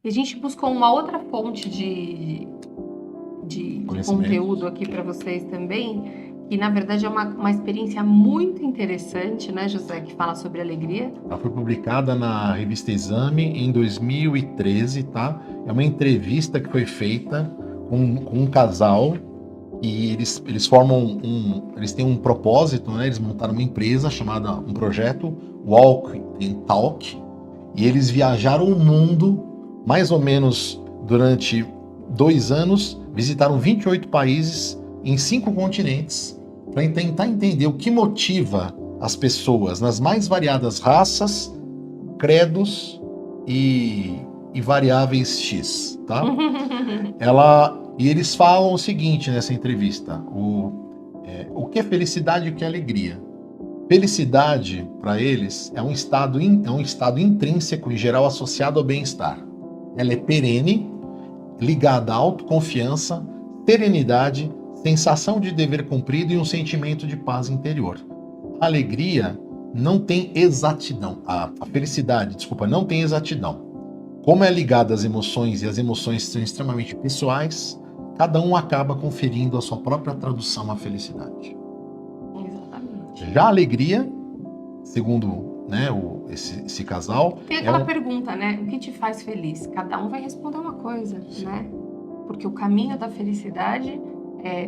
E a gente buscou uma outra fonte de conteúdo aqui para vocês também, que na verdade é uma experiência muito interessante, né, José, que fala sobre alegria. Ela foi publicada na revista Exame em 2013, tá? É uma entrevista que foi feita com um casal e eles formam eles têm um propósito, né? Eles montaram uma empresa chamada, um projeto Walk and Talk, e eles viajaram o mundo mais ou menos durante 2 anos, visitaram 28 países em 5 continentes para tentar entender o que motiva as pessoas nas mais variadas raças, credos e variáveis X, tá? E eles falam o seguinte nessa entrevista: o que é felicidade e o que é alegria? Felicidade, para eles, é um estado intrínseco, em geral associado ao bem-estar. Ela é perene, ligada à autoconfiança, serenidade, sensação de dever cumprido e um sentimento de paz interior. A alegria não tem exatidão. A felicidade, desculpa, não tem exatidão. Como é ligada às emoções e as emoções são extremamente pessoais, cada um acaba conferindo a sua própria tradução à felicidade. Exatamente. Já a alegria, segundo, né, esse casal... Tem aquela pergunta, né? O que te faz feliz? Cada um vai responder uma coisa, né? Porque o caminho da felicidade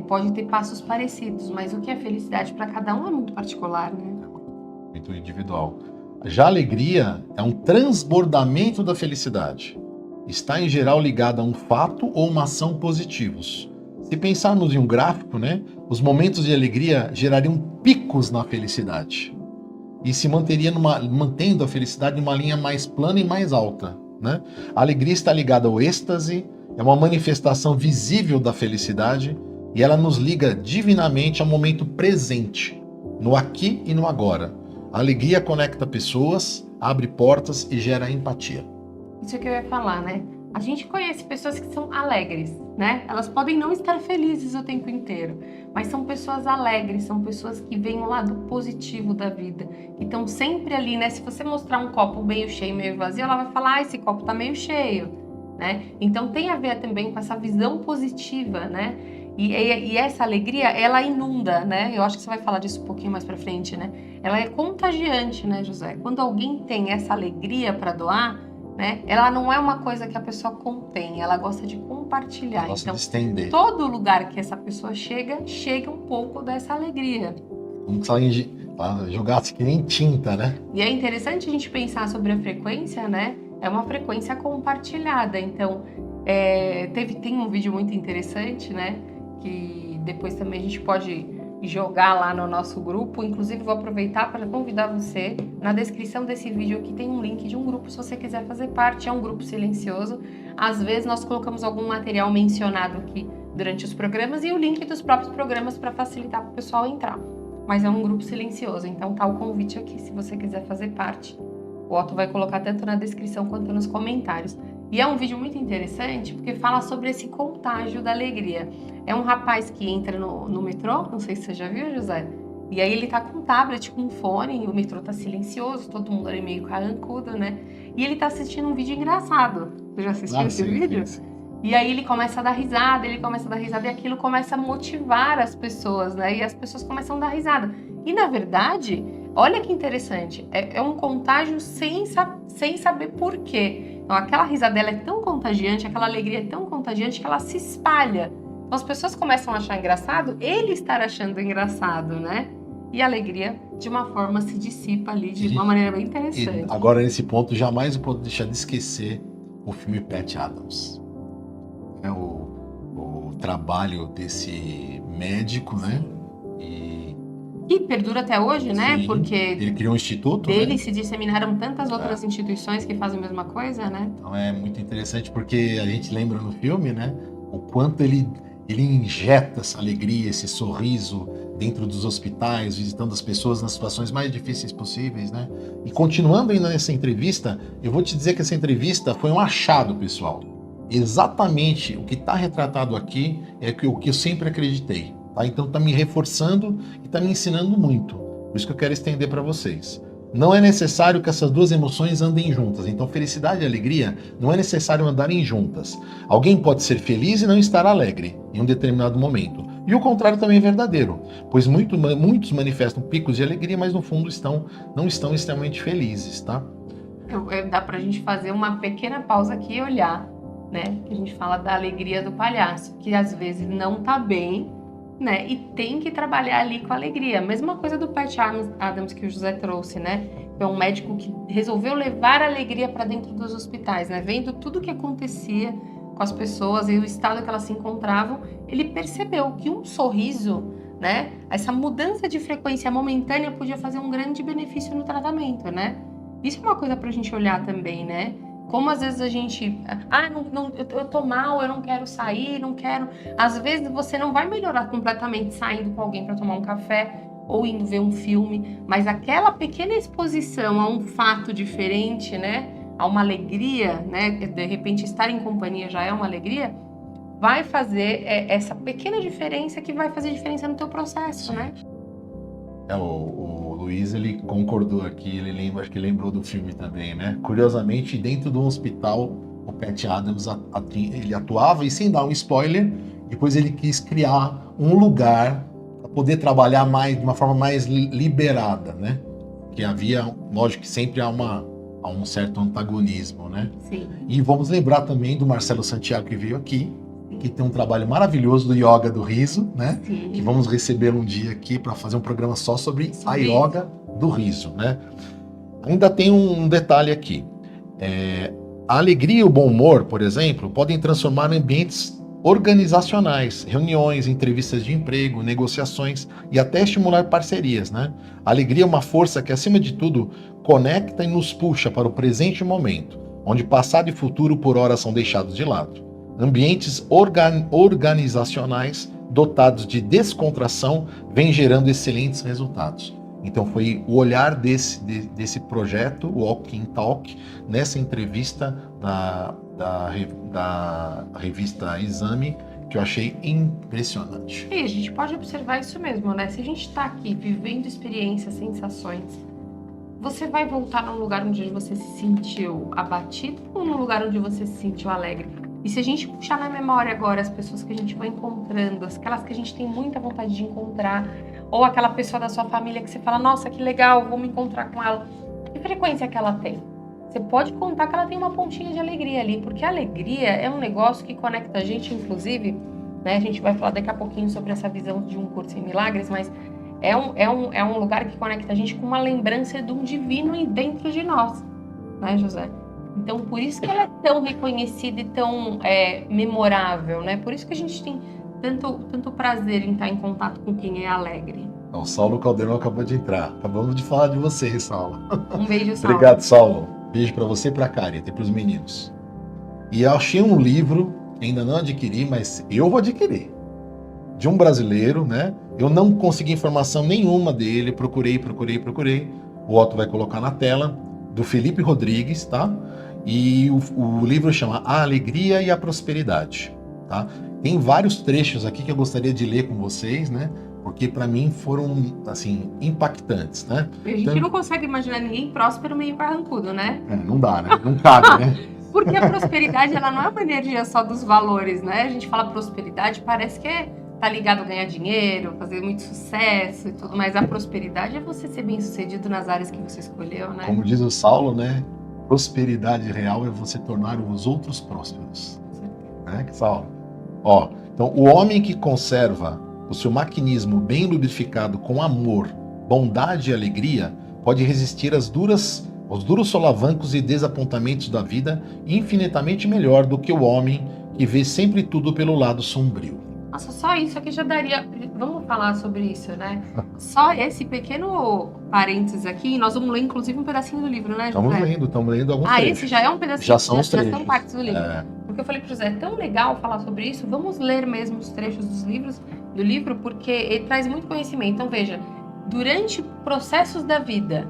pode ter passos parecidos, mas o que é felicidade para cada um é muito particular, né? Muito individual. Já a alegria é um transbordamento da felicidade. Está, em geral, ligada a um fato ou uma ação positivos. Se pensarmos em um gráfico, né, os momentos de alegria gerariam picos na felicidade. E se manteria mantendo a felicidade numa linha mais plana e mais alta, né? A alegria está ligada ao êxtase, é uma manifestação visível da felicidade e ela nos liga divinamente ao momento presente, no aqui e no agora. A alegria conecta pessoas, abre portas e gera empatia. Isso que eu ia falar, né? A gente conhece pessoas que são alegres, né? Elas podem não estar felizes o tempo inteiro, mas são pessoas alegres, são pessoas que veem o lado positivo da vida, que estão sempre ali, né? Se você mostrar um copo meio cheio, meio vazio, ela vai falar, esse copo tá meio cheio, né? Então tem a ver também com essa visão positiva, né? E essa alegria, ela inunda, né? Eu acho que você vai falar disso um pouquinho mais pra frente, né? Ela é contagiante, né, José? Quando alguém tem essa alegria para doar, né? Ela não é uma coisa que a pessoa contém, ela gosta de compartilhar. Ela gosta então, de estender. Todo lugar que essa pessoa chega um pouco dessa alegria. Como se ela jogasse que nem tinta, né? E é interessante a gente pensar sobre a frequência, né? É uma frequência compartilhada. Então, tem um vídeo muito interessante, né? Que depois também a gente pode jogar lá no nosso grupo. Inclusive, vou aproveitar para convidar você. Na descrição desse vídeo aqui tem um link de um grupo, se você quiser fazer parte. É um grupo silencioso. Às vezes nós colocamos algum material mencionado aqui durante os programas e o link dos próprios programas para facilitar para o pessoal entrar. Mas é um grupo silencioso, então tá o convite aqui, se você quiser fazer parte. O Otto vai colocar tanto na descrição quanto nos comentários. E é um vídeo muito interessante porque fala sobre esse contágio da alegria. É um rapaz que entra no metrô, não sei se você já viu, José. E aí ele tá com um tablet, com um fone, e o metrô tá silencioso, todo mundo ali meio carrancudo, né? E ele tá assistindo um vídeo engraçado. Você já assistiu esse vídeo? Sim. E aí ele começa a dar risada, e aquilo começa a motivar as pessoas, né? E as pessoas começam a dar risada. E na verdade, olha que interessante, é um contágio sem saber por quê. Então, aquela risada dela é tão contagiante, aquela alegria é tão contagiante que ela se espalha. Então as pessoas começam a achar engraçado, ele estar achando engraçado, né? E a alegria, de uma forma, se dissipa ali de uma maneira bem interessante. E agora, nesse ponto, jamais eu posso deixar de esquecer o filme Patch Adams. É o trabalho desse médico, né? E perdura até hoje, né? Sim, porque ele criou um instituto, dele, né? Se disseminaram tantas outras instituições que fazem a mesma coisa, né? Então é muito interessante porque a gente lembra no filme, né? O quanto ele injeta essa alegria, esse sorriso dentro dos hospitais, visitando as pessoas nas situações mais difíceis possíveis, né? E continuando ainda nessa entrevista, eu vou te dizer que essa entrevista foi um achado, pessoal. Exatamente o que está retratado aqui é o que eu sempre acreditei. Tá? Então está me reforçando e está me ensinando muito. Por isso que eu quero estender para vocês. não é necessário que essas duas emoções andem juntas. Então, felicidade e alegria não é necessário andarem juntas. Alguém pode ser feliz e não estar alegre em um determinado momento. E o contrário também é verdadeiro, pois muitos manifestam picos de alegria, mas no fundo não estão extremamente felizes, tá? Dá pra gente fazer uma pequena pausa aqui e olhar, né? Que a gente fala da alegria do palhaço, que às vezes não tá bem, né? E tem que trabalhar ali com a alegria. Mesma coisa do Pat Adams que o José trouxe, né? É um médico que resolveu levar a alegria para dentro dos hospitais, né? Vendo tudo que acontecia com as pessoas e o estado que elas se encontravam, ele percebeu que um sorriso, né? Essa mudança de frequência momentânea podia fazer um grande benefício no tratamento, né? Isso é uma coisa pra gente olhar também, né? Como às vezes a gente... eu tô mal, eu não quero sair, não quero... Às vezes você não vai melhorar completamente saindo com alguém para tomar um café ou indo ver um filme, mas aquela pequena exposição a um fato diferente, né? A uma alegria, né? De repente estar em companhia já é uma alegria, vai fazer essa pequena diferença que vai fazer diferença no teu processo, né? O Luiz, ele concordou aqui, acho que lembrou do filme também, né? Curiosamente, dentro de um hospital, o Pat Adams, ele atuava, e sem dar um spoiler, depois ele quis criar um lugar para poder trabalhar de uma forma mais liberada, né? Que havia, lógico que sempre há um certo antagonismo, né? Sim. E vamos lembrar também do Marcelo Santiago, que veio aqui, que tem um trabalho maravilhoso do Yoga do Riso, né? Sim. Que vamos receber um dia aqui para fazer um programa só sobre a Yoga do Riso, né? Ainda tem um detalhe aqui. A alegria e o bom humor, por exemplo, podem transformar ambientes organizacionais, reuniões, entrevistas de emprego, negociações e até estimular parcerias, né? A alegria é uma força que, acima de tudo, conecta e nos puxa para o presente momento, onde passado e futuro por hora são deixados de lado. Ambientes organizacionais dotados de descontração vêm gerando excelentes resultados. Então foi o olhar desse projeto, o Walking Talk, nessa entrevista da revista Exame, que eu achei impressionante. E a gente pode observar isso mesmo, né? Se a gente está aqui vivendo experiências, sensações, você vai voltar num lugar onde você se sentiu abatido ou num lugar onde você se sentiu alegre? E se a gente puxar na memória agora as pessoas que a gente vai encontrando, aquelas que a gente tem muita vontade de encontrar, ou aquela pessoa da sua família que você fala, nossa, que legal, vou me encontrar com ela. Que frequência que ela tem? Você pode contar que ela tem uma pontinha de alegria ali, porque a alegria é um negócio que conecta a gente, inclusive, né? A gente vai falar daqui a pouquinho sobre essa visão de um curso em milagres, mas é um lugar que conecta a gente com uma lembrança de um divino dentro de nós, né, José? Então, por isso que ela é tão reconhecida e tão memorável, né? Por isso que a gente tem tanto prazer em estar em contato com quem é alegre. O Saulo Caldeirão acabou de entrar. Acabamos de falar de você, Saulo. Um beijo, Saulo. Obrigado, Saulo. Beijo para você e para a Karen, até para os meninos. E eu achei um livro, ainda não adquiri, mas eu vou adquirir. De um brasileiro, né? Eu não consegui informação nenhuma dele, procurei. O Otto vai colocar na tela, do Felipe Rodrigues, tá? E o livro chama A Alegria e a Prosperidade, tá? Tem vários trechos aqui que eu gostaria de ler com vocês, né? Porque para mim foram, assim, impactantes, né? A gente não consegue imaginar ninguém próspero meio carrancudo, né? Não dá, né? Não cabe, né? Porque a prosperidade, ela não é uma energia só dos valores, né? A gente fala prosperidade, parece que tá ligado a ganhar dinheiro, fazer muito sucesso e tudo, mas a prosperidade é você ser bem-sucedido nas áreas que você escolheu, né? Como diz o Saulo, né? Prosperidade real é você tornar os outros prósperos. Né, Saulo? Ó, então, o homem que conserva o seu maquinismo bem lubrificado com amor, bondade e alegria pode resistir aos duros solavancos e desapontamentos da vida infinitamente melhor do que o homem que vê sempre tudo pelo lado sombrio. Nossa, só isso aqui já daria... Vamos falar sobre isso, né? Só esse pequeno parênteses aqui, nós vamos ler inclusive um pedacinho do livro, né, José? Estamos lendo alguns trechos. Esse já é um pedacinho. Já são os trechos. Já são partes do livro. Porque eu falei pro José, é tão legal falar sobre isso, vamos ler mesmo os trechos do livro, porque ele traz muito conhecimento. Então, veja, durante processos da vida,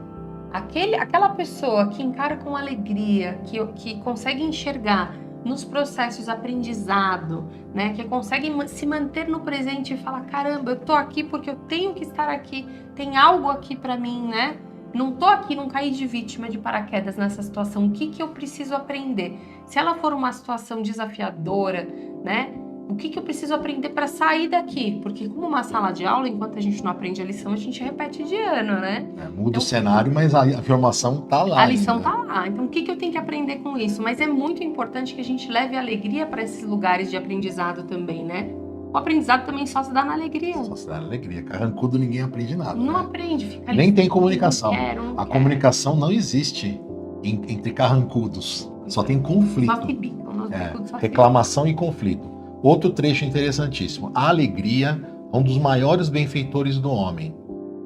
aquela pessoa que encara com alegria, que consegue enxergar nos processos aprendizado, né, que consegue se manter no presente e falar, caramba, eu tô aqui porque eu tenho que estar aqui, tem algo aqui para mim, né? não tô aqui, não caí de vítima de paraquedas nessa situação, o que que eu preciso aprender? Se ela for uma situação desafiadora, né? O que que eu preciso aprender para sair daqui? Porque como uma sala de aula, enquanto a gente não aprende a lição, a gente repete de ano, né? Muda Então, o cenário, mas a informação tá lá a lição ainda. tá lá. Então, o que que eu tenho que aprender com isso? Mas é muito importante que a gente leve alegria para esses lugares de aprendizado também, né? O aprendizado também só se dá na alegria. Só se dá alegria. Carrancudo ninguém aprende nada. Não né? aprende, fica ali. Nem tem comunicação. Não quero, não A quero. comunicação não existe entre carrancudos. Só tem conflito. Só se bicam, nós tudo só se Reclamação e conflito. Outro trecho interessantíssimo. A alegria é um dos maiores benfeitores do homem.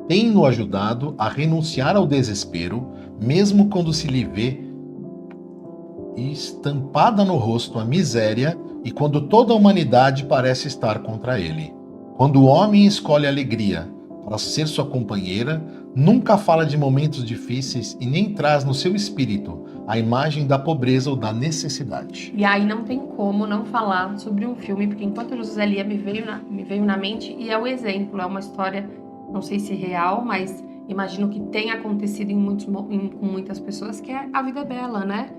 Tem-no ajudado a renunciar ao desespero, mesmo quando se lhe vê estampada no rosto a miséria e quando toda a humanidade parece estar contra ele. Quando o homem escolhe a alegria para ser sua companheira, nunca fala de momentos difíceis e nem traz no seu espírito a imagem da pobreza ou da necessidade. E aí não tem como não falar sobre um filme, porque enquanto José lia me veio na mente, e é o exemplo, é uma história, não sei se real, mas imagino que tenha acontecido com muitas pessoas, que é A Vida é Bela, né?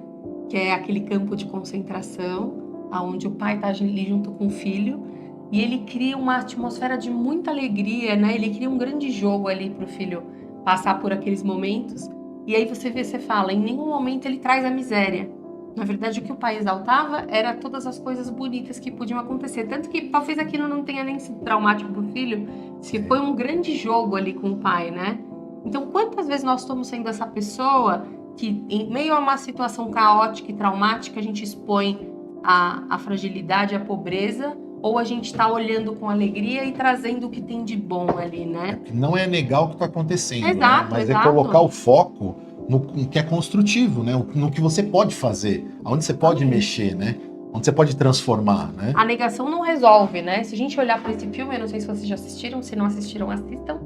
Que é aquele campo de concentração, onde o pai está ali junto com o filho, e ele cria uma atmosfera de muita alegria, né? Ele cria um grande jogo ali para o filho passar por aqueles momentos. E aí você fala, em nenhum momento ele traz a miséria. Na verdade, o que o pai exaltava era todas as coisas bonitas que podiam acontecer. Tanto que talvez aquilo não tenha nem sido traumático pro filho, se foi um grande jogo ali com o pai, né? Então, quantas vezes nós estamos sendo essa pessoa que, em meio a uma situação caótica e traumática, a gente expõe a fragilidade, a pobreza, ou a gente está olhando com alegria e trazendo o que tem de bom ali, né? Não é negar o que está acontecendo, Exato, né? Mas exato. é colocar o foco no que é construtivo, né? No que você pode fazer, aonde você pode mexer, né? Onde você pode transformar, né? A negação não resolve, né? Se a gente olhar para esse filme, eu não sei se vocês já assistiram, se não assistiram, assistam.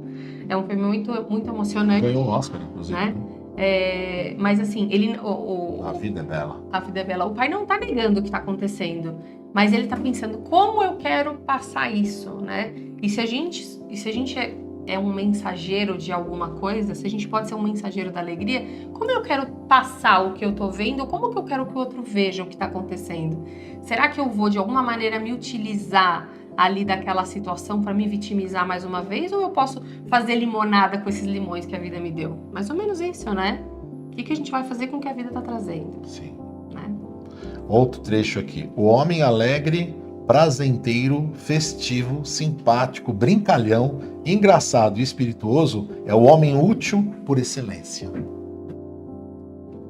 É um filme muito, muito emocionante. Ganhou o Oscar, inclusive. Né? Mas assim, A Vida é Bela. A Vida é Bela. O pai não tá negando o que tá acontecendo, mas ele tá pensando como eu quero passar isso, né? E se a gente é um mensageiro de alguma coisa, se a gente pode ser um mensageiro da alegria, como eu quero passar o que eu tô vendo, como que eu quero que o outro veja o que tá acontecendo? Será que eu vou de alguma maneira me utilizar ali daquela situação para me vitimizar mais uma vez, ou eu posso fazer limonada com esses limões que a vida me deu? Mais ou menos isso, né? O que a gente vai fazer com o que a vida tá trazendo? Sim. Né? Outro trecho aqui. O homem alegre, prazenteiro, festivo, simpático, brincalhão, engraçado e espirituoso é o homem útil por excelência.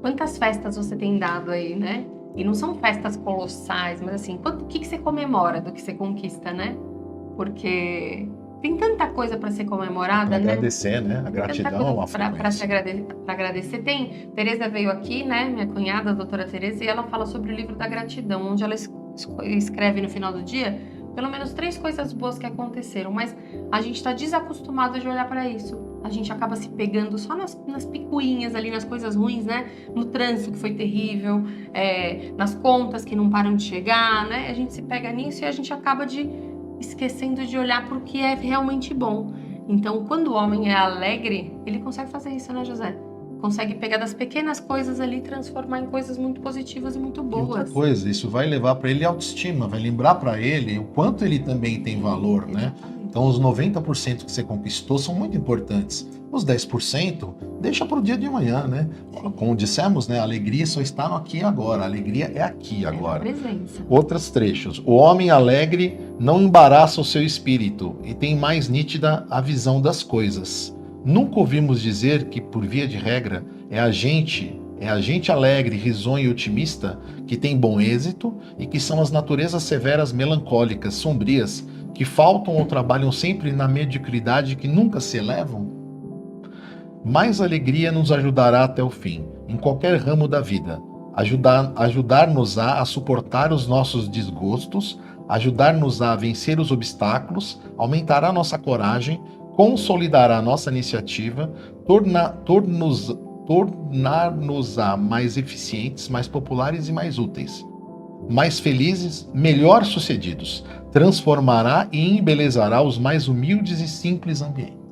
Quantas festas você tem dado aí, né? E não são festas colossais, mas assim, o que você comemora do que você conquista, né? Porque tem tanta coisa para ser comemorada, Pra né? agradecer, né? A gratidão é uma frequência. Para agradecer. Tereza veio aqui, né? Minha cunhada, a doutora Tereza, e ela fala sobre o livro da gratidão, onde ela escreve no final do dia pelo menos 3 coisas boas que aconteceram, mas a gente está desacostumado de olhar para isso. A gente acaba se pegando só nas picuinhas ali, nas coisas ruins, né? No trânsito que foi terrível, nas contas que não param de chegar, né? A gente se pega nisso e a gente acaba esquecendo de olhar para o que é realmente bom. Então, quando o homem é alegre, ele consegue fazer isso, né, José? Consegue pegar das pequenas coisas ali e transformar em coisas muito positivas e muito boas. E outra coisa, isso vai levar para ele autoestima, vai lembrar para ele o quanto ele também tem valor, né? Então, os 90% que você conquistou são muito importantes. Os 10% deixa para o dia de amanhã, né? Sim. Como dissemos, né? A alegria só está no aqui e agora. A alegria é aqui e agora. Presença. Outros trechos. O homem alegre não embaraça o seu espírito e tem mais nítida a visão das coisas. Nunca ouvimos dizer que, por via de regra, é a gente alegre, risonho e otimista que tem bom êxito e que são as naturezas severas, melancólicas, sombrias, que faltam ou trabalham sempre na mediocridade que nunca se elevam? Mais alegria nos ajudará até o fim, em qualquer ramo da vida. Ajudar-nos-á a suportar os nossos desgostos, ajudar-nos-á a vencer os obstáculos, aumentará nossa coragem, consolidará nossa iniciativa, tornar-nos-á mais eficientes, mais populares e mais úteis. Mais felizes, melhor sucedidos, transformará e embelezará os mais humildes e simples ambientes.